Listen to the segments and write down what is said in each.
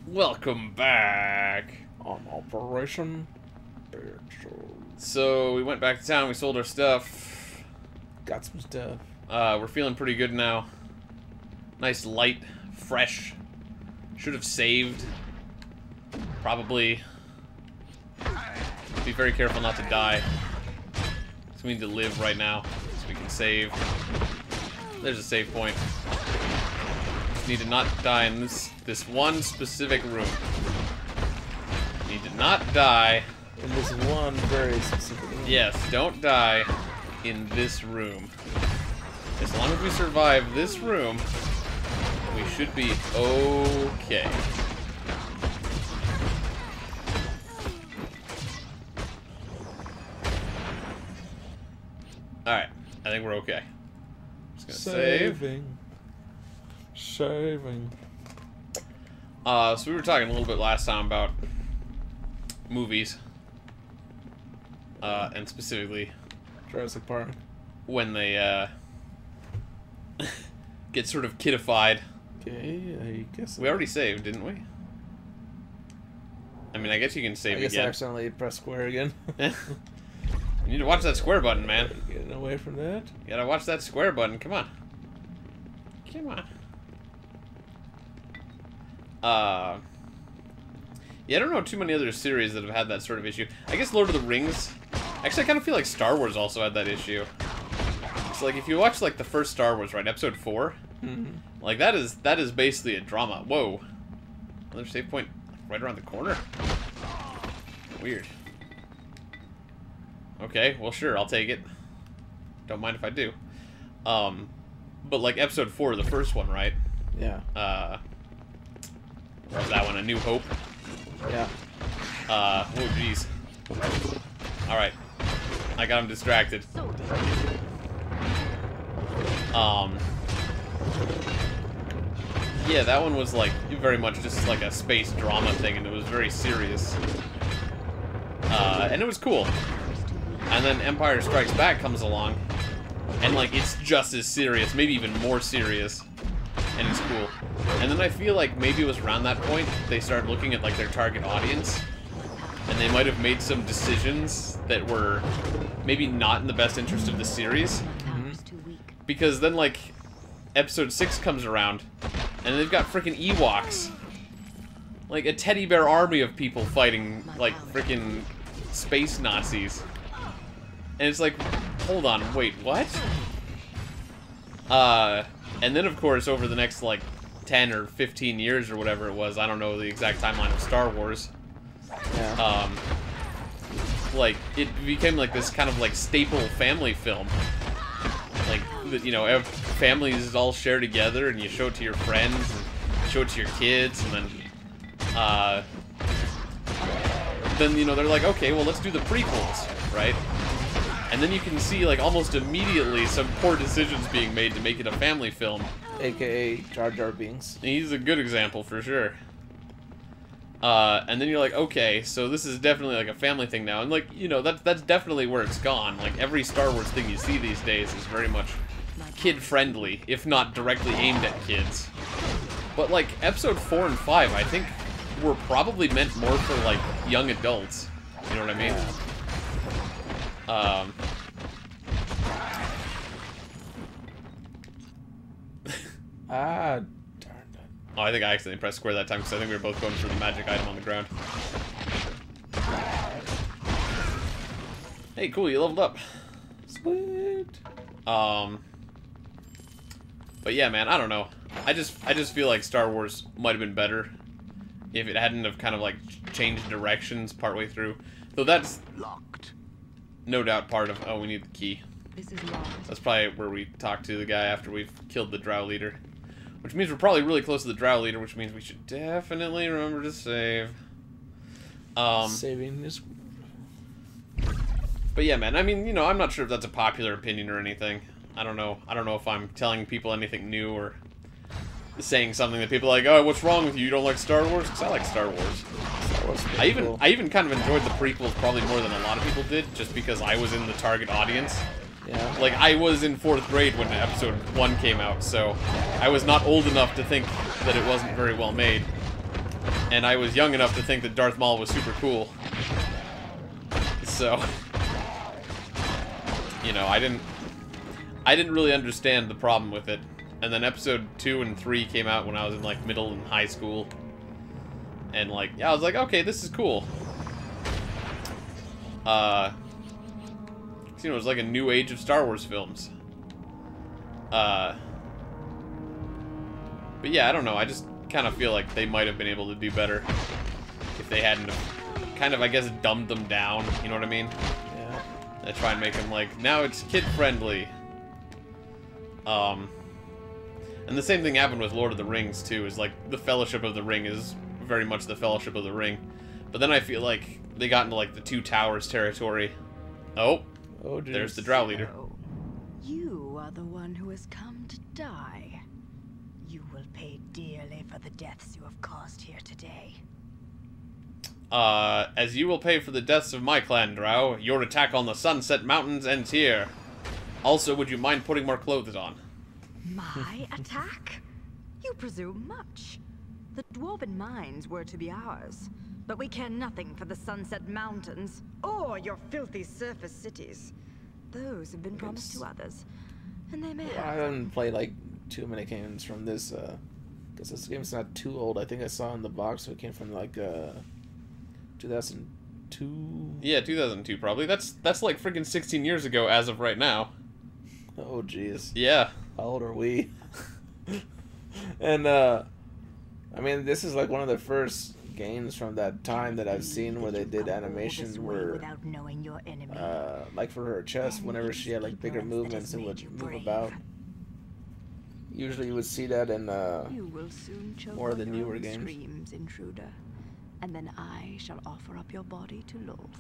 Welcome back. On Operation So we went back to town, we sold our stuff. Got some stuff. We're feeling pretty good now. Nice, light, fresh. Should have saved. Probably. Be very careful not to die. So we need to live right now, so we can save. There's a save point. Just need to not die in this one specific room. Need to not die. In this one very specific room. Yes, don't die in this room. As long as we survive this room, we should be okay. Alright, I think we're okay. Just gonna save. Saving. So we were talking a little bit last time about movies. And specifically Jurassic Park. when they get sort of kidified. Okay, I guess. We already saved, didn't we? I mean, I guess you can save I guess again. I accidentally pressed square again. You need to watch that square button, man. Getting away from that. You gotta watch that square button. Come on. Come on. Yeah, I don't know too many other series that have had that sort of issue. I guess Lord of the Rings. Actually, I kind of feel like Star Wars also had that issue. It's like if you watch like the first Star Wars, right, Episode 4, like that is basically a drama. Whoa, another save point right around the corner. Weird. Okay, well sure, I'll take it. Don't mind if I do. But like Episode 4, the first one, right? Yeah. What was that one? A New Hope? Yeah. Oh jeez. Alright. I got him distracted. Yeah, that one was like very much just like a space drama thing, and it was very serious. And it was cool. And then Empire Strikes Back comes along, and like it's just as serious, maybe even more serious, and it's cool. And then I feel like maybe it was around that point they started looking at like their target audience, and they might have made some decisions that were maybe not in the best interest of the series. Because then like Episode 6 comes around, and they've got freaking Ewoks, like a teddy bear army of people fighting like freaking space Nazis. And it's like, hold on, wait, what? And then of course over the next like 10 or 15 years or whatever it was, I don't know the exact timeline of Star Wars. Yeah. Like it became like this kind of like staple family film. Like, you know, families all share together, and you show it to your friends, and show it to your kids, and then you know they're like, okay, well let's do the prequels, right? And then you can see like almost immediately some poor decisions being made to make it a family film. AKA Jar Jar Binks. He's a good example for sure. And then you're like, okay, so this is definitely like a family thing now, and like, you know, that's definitely where it's gone. Like every Star Wars thing you see these days is very much kid-friendly, if not directly aimed at kids. But like Episode 4 and 5, I think, were probably meant more for like young adults. You know what I mean? Darn it. Oh, I think I accidentally pressed square that time because I think we were both going for the magic item on the ground. Hey, cool, you leveled up. Sweet. But yeah, man, I don't know. I just feel like Star Wars might have been better if it hadn't have kind of like changed directions partway through. Though that's Locked. no doubt part of. Oh, we need the key. This is locked. That's probably where we talk to the guy after we've killed the Drow leader. Which means we're probably really close to the Drow leader, which means we should definitely remember to save. Saving this. But yeah, man, I mean, you know, I'm not sure if that's a popular opinion or anything. I don't know. I don't know if I'm telling people anything new or saying something that people are like, oh, what's wrong with you? You don't like Star Wars? Because I like Star Wars. I even kind of enjoyed the prequels probably more than a lot of people did, just because I was in the target audience. Yeah. Like, I was in 4th grade when Episode 1 came out, so I was not old enough to think that it wasn't very well made. And I was young enough to think that Darth Maul was super cool. So, you know, I didn't really understand the problem with it. And then episode 2 and 3 came out when I was in, like, middle and high school. And, like, yeah, I was like, okay, this is cool. You know, it was like a new age of Star Wars films. But yeah, I don't know. I just kind of feel like they might have been able to do better if they hadn't kind of, I guess, dumbed them down. You know what I mean? Yeah. They try and make them like, now it's kid-friendly. And the same thing happened with Lord of the Rings, too, is like, the Fellowship of the Ring is very much the Fellowship of the Ring. But then I feel like they got into, like, the Two Towers territory. Oh, geez. There's the Drow leader. So, you are the one who has come to die. You will pay dearly for the deaths you have caused here today. As you will pay for the deaths of my clan, Drow, your attack on the Sunset Mountains ends here. Also, would you mind putting more clothes on? My attack? You presume much. The dwarven mines were to be ours, but we care nothing for the Sunset Mountains, or your filthy surface cities. Those have been promised to others, and they may I have haven't played, like, too many games from this, because this game's not too old. I think I saw in the box it came from, like, 2002? Yeah, 2002 probably. That's like freaking 16 years ago as of right now. Oh, jeez. Yeah. How old are we? And, I mean, this is, like, one of the first games from that time that I've seen where they did animations where, without knowing your enemy. like for her chest, whenever she had, like, bigger movements, it would move about. Usually you would see that in, You will soon choke more of the on your newer own games. screams, intruder, and then I shall offer up your body to Lolth.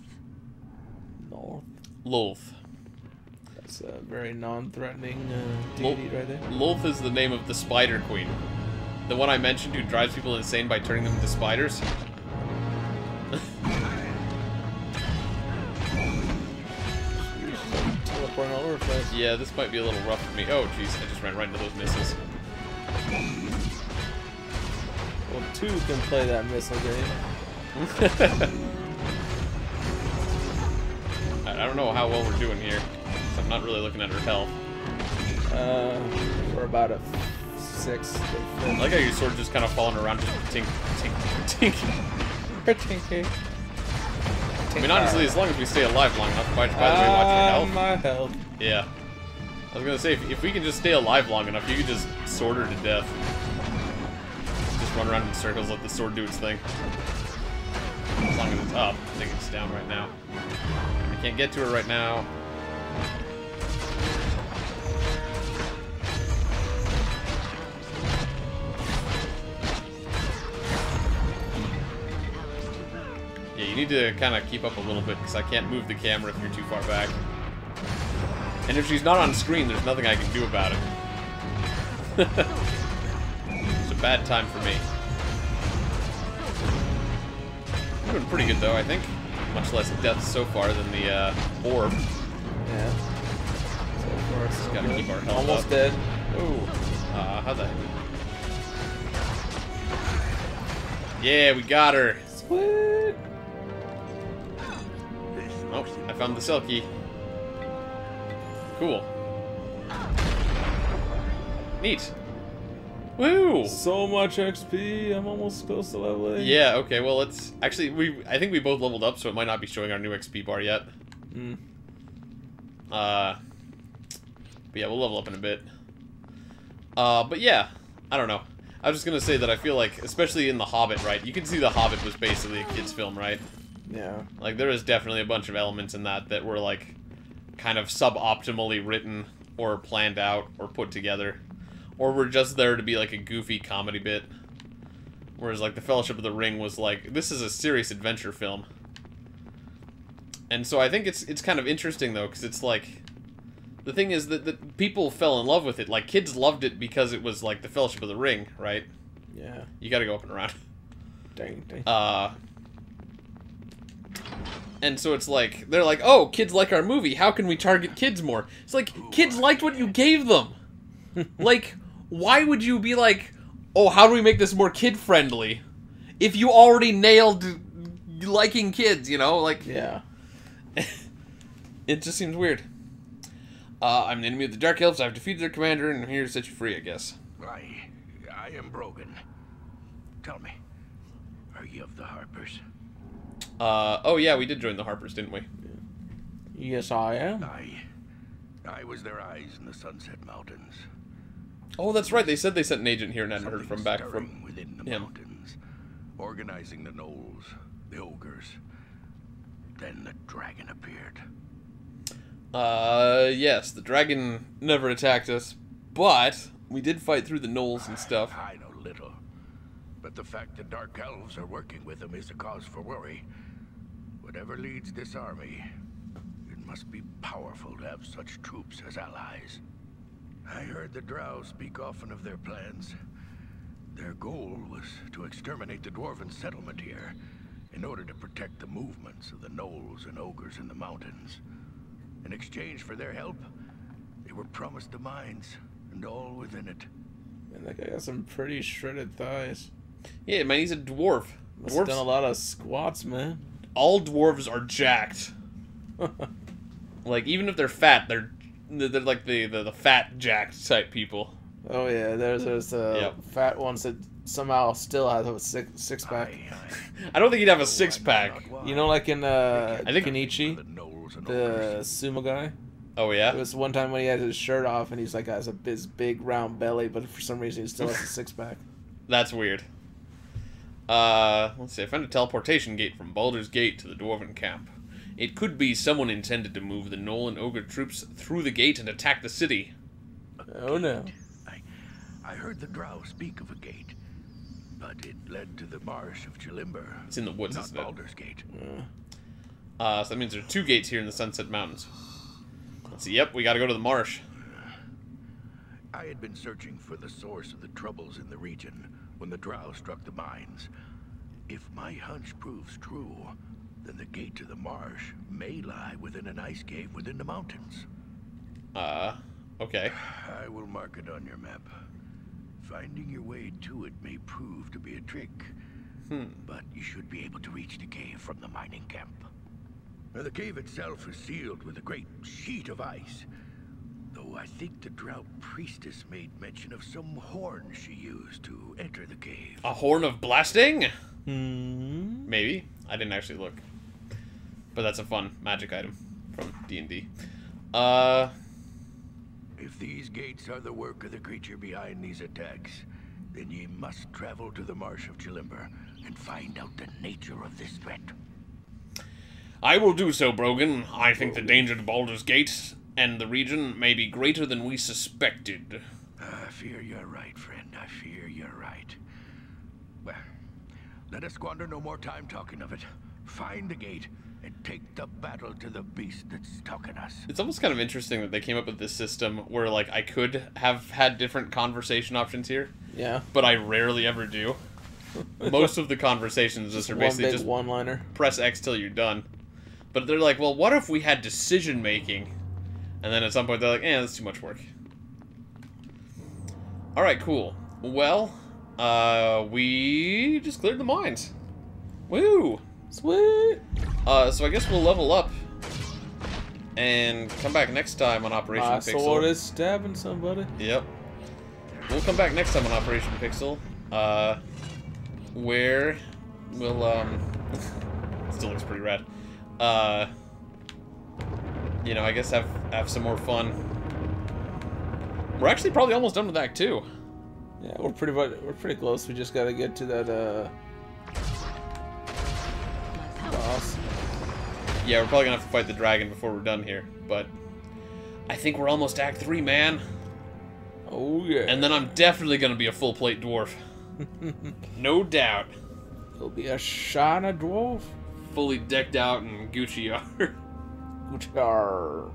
North. Lolth. That's a very non-threatening deity right there. Lolth is the name of the Spider Queen. The one I mentioned who drives people insane by turning them into spiders. Teleporting all over the place. Yeah, this might be a little rough for me. Oh, jeez, I just ran right into those missiles. Well, 2 can play that missile game. I don't know how well we're doing here. So I'm not really looking at her health. We're about a 6. I like how your sword just kind of falling around, just tink, tink, tink. Tinky. I mean, honestly, as long as we stay alive long enough. By the way, watch your health. My health. Yeah. I was gonna say, if we can just stay alive long enough, you can just sword her to death. Just run around in circles, let the sword do its thing. As long as it's up. I think it's down right now. I can't get to her right now. Yeah, you need to kind of keep up a little bit, because I can't move the camera if you're too far back. And if she's not on screen, there's nothing I can do about it. It's a bad time for me. I'm doing pretty good, though, I think. Much less deaths so far than the orb. Yeah. So far, Just gotta keep our health almost up. dead. Oh, how'd that happen? Yeah, we got her. Sweet. Oh, I found the cell key. Cool. Neat. Woo! So much XP. I'm almost close to leveling. Yeah, okay, well, it's... Actually, I think we both leveled up, so it might not be showing our new XP bar yet. Mm. But yeah, we'll level up in a bit. But yeah, I don't know. I was just gonna say that I feel like, especially in The Hobbit, right? You can see The Hobbit was basically a kid's film, right? Yeah. Like, there is definitely a bunch of elements in that were, like, kind of suboptimally written, or planned out, or put together. Or were just there to be, like, a goofy comedy bit. Whereas, like, The Fellowship of the Ring was, like, this is a serious adventure film. And so I think it's kind of interesting, though, because it's, like... The thing is that people fell in love with it. Like, kids loved it because it was, like, The Fellowship of the Ring, right? Yeah. You gotta go up and around. Dang. And so it's like, they're like, oh, kids like our movie, how can we target kids more? It's like, kids liked what you gave them. Like, why would you be like, oh, how do we make this more kid-friendly? if you already nailed liking kids, you know? Like, Yeah. it just seems weird. I'm an enemy of the Dark Elves. I've defeated their commander, and I'm here to set you free, I guess. I am Brogan. Tell me, are you of the Harpers? Oh yeah, we did join the Harpers, didn't we? Yes, I am. I was their eyes in the Sunset Mountains. Oh, that's right. They said they sent an agent here and hadn't heard from back Stirring from within the him. mountains, organizing the gnolls, the ogres. Then the dragon appeared. Yes, the dragon never attacked us, but we did fight through the gnolls and stuff. I know little, but the fact that dark elves are working with them is a cause for worry. Whatever leads this army, it must be powerful to have such troops as allies. I heard the drow speak often of their plans. Their goal was to exterminate the dwarven settlement here in order to protect the movements of the gnolls and ogres in the mountains. In exchange for their help, they were promised the mines and all within it. And that guy got some pretty shredded thighs. Yeah, man, he's a dwarf. Must have done a lot of squats, man. All dwarves are jacked. Like, even if they're fat, they're like the fat jacked type people. Oh yeah, there's fat ones that somehow still have a six pack. I don't think he'd have a six pack. You know, like in I think Kenichi, the sumo guy. Oh It yeah. was one time when he had his shirt off and he's like has a big round belly, but for some reason he still has a six pack. That's weird. Let's see. I found a teleportation gate from Baldur's Gate to the Dwarven camp. It could be someone intended to move the Gnoll and Ogre troops through the gate and attack the city. Oh no. I heard the drow speak of a gate, but it led to the marsh of Chilimber. It's in the woods, not isn't it? Baldur's Gate. So that means there are 2 gates here in the Sunset Mountains. Let's see. Yep, we gotta go to the marsh. I had been searching for the source of the troubles in the region when the drow struck the mines. If my hunch proves true, then the gate to the marsh may lie within an ice cave within the mountains. Okay. I will mark it on your map. Finding your way to it may prove to be a trick, but you should be able to reach the cave from the mining camp. Now, the cave itself is sealed with a great sheet of ice, though I think the drow priestess made mention of some horn she used to enter the cave. A horn of blasting? Hmm. Maybe. I didn't actually look. But that's a fun magic item from D&D. If these gates are the work of the creature behind these attacks, then ye must travel to the Marsh of Chilimber and find out the nature of this threat. I will do so, Brogan. I think the danger to Baldur's Gate and the region may be greater than we suspected. I fear you're right, friend. I fear you're right. Well, let us squander no more time talking of it. Find the gate and take the battle to the beast that's stalking us. It's almost kind of interesting that they came up with this system where, like, I could have had different conversation options here. Yeah. But I rarely ever do. Most of the conversations just are basically just one-liner. press X till you're done. But they're like, well, what if we had decision making? And then at some point they're like, that's too much work. Alright, cool. Well, we just cleared the mines. Woo! Sweet. So I guess we'll level up and come back next time on Operation My Pixel. sword is stabbing somebody. Yep. We'll come back next time on Operation Pixel, where we'll, still looks pretty rad. You know, I guess have some more fun. We're actually probably almost done with Act 2. Yeah, we're pretty close. We just gotta get to that, boss. Yeah, we're probably gonna have to fight the dragon before we're done here, but I think we're almost Act 3, man. Oh, yeah. And then I'm definitely gonna be a full plate dwarf. No doubt. It'll be a shiny dwarf. Fully decked out in Gucci art. Gucci.